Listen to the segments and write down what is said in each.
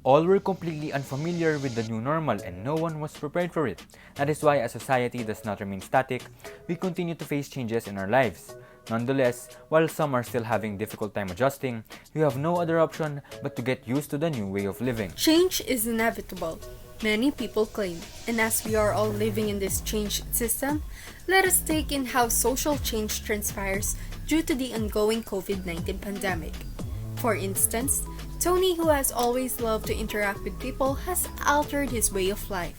All were completely unfamiliar with the new normal and no one was prepared for it. That is why a society does not remain static, we continue to face changes in our lives. Nonetheless, while some are still having difficult time adjusting, we have no other option but to get used to the new way of living. Change is inevitable, many people claim, and as we are all living in this changed system, let us take in how social change transpires due to the ongoing COVID-19 pandemic. For instance, Tony, who has always loved to interact with people, has altered his way of life.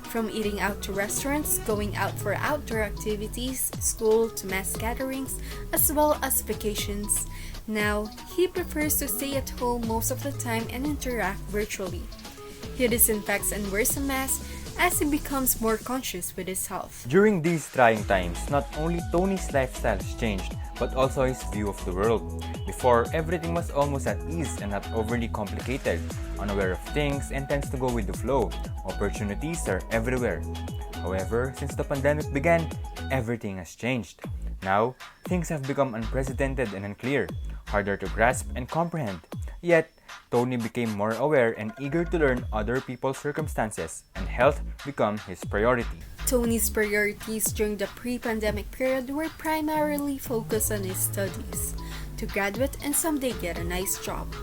From eating out to restaurants, going out for outdoor activities, school to mass gatherings, as well as vacations. Now, he prefers to stay at home most of the time and interact virtually. He disinfects and wears a mask as he becomes more conscious with his health. During these trying times, not only Tony's lifestyle has changed, but also his view of the world. Before, everything was almost at ease and not overly complicated, unaware of things and tends to go with the flow. Opportunities are everywhere. However, since the pandemic began, everything has changed. Now, things have become unprecedented and unclear, harder to grasp and comprehend. Yet, Tony became more aware and eager to learn other people's circumstances, and health became his priority. Tony's priorities during the pre-pandemic period were primarily focused on his studies, to graduate and someday get a nice job.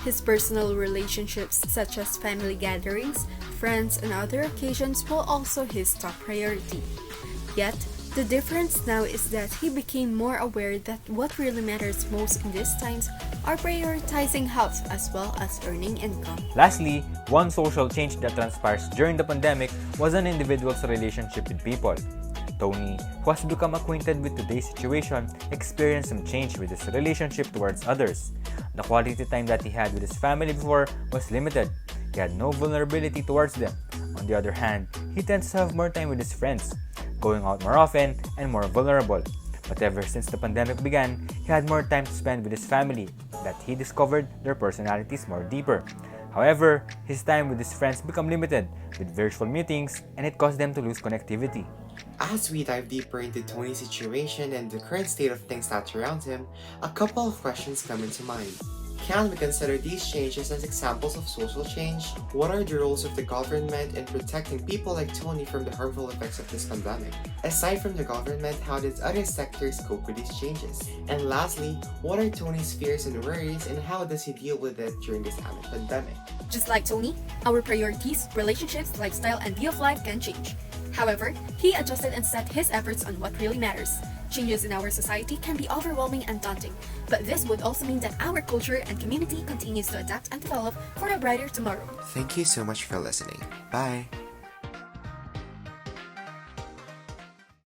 His personal relationships such as family gatherings, friends, and other occasions were also his top priority. Yet, the difference now is that he became more aware that what really matters most in these times are prioritizing health as well as earning income. Lastly, one social change that transpires during the pandemic was an individual's relationship with people. Tony, who has become acquainted with today's situation, experienced some change with his relationship towards others. The quality time that he had with his family before was limited. He had no vulnerability towards them. On the other hand, he tends to have more time with his friends, going out more often and more vulnerable. But ever since the pandemic began, he had more time to spend with his family, that he discovered their personalities more deeper. However, his time with his friends became limited with virtual meetings and it caused them to lose connectivity. As we dive deeper into Tony's situation and the current state of things that surround him, a couple of questions come into mind. Can we consider these changes as examples of social change? What are the roles of the government in protecting people like Tony from the harmful effects of this pandemic? Aside from the government, how did other sectors cope with these changes? And lastly, what are Tony's fears and worries and how does he deal with it during this pandemic? Just like Tony, our priorities, relationships, lifestyle, and view of life can change. However, he adjusted and set his efforts on what really matters. Changes in our society can be overwhelming and daunting, but this would also mean that our culture and community continues to adapt and develop for a brighter tomorrow. Thank you so much for listening. Bye!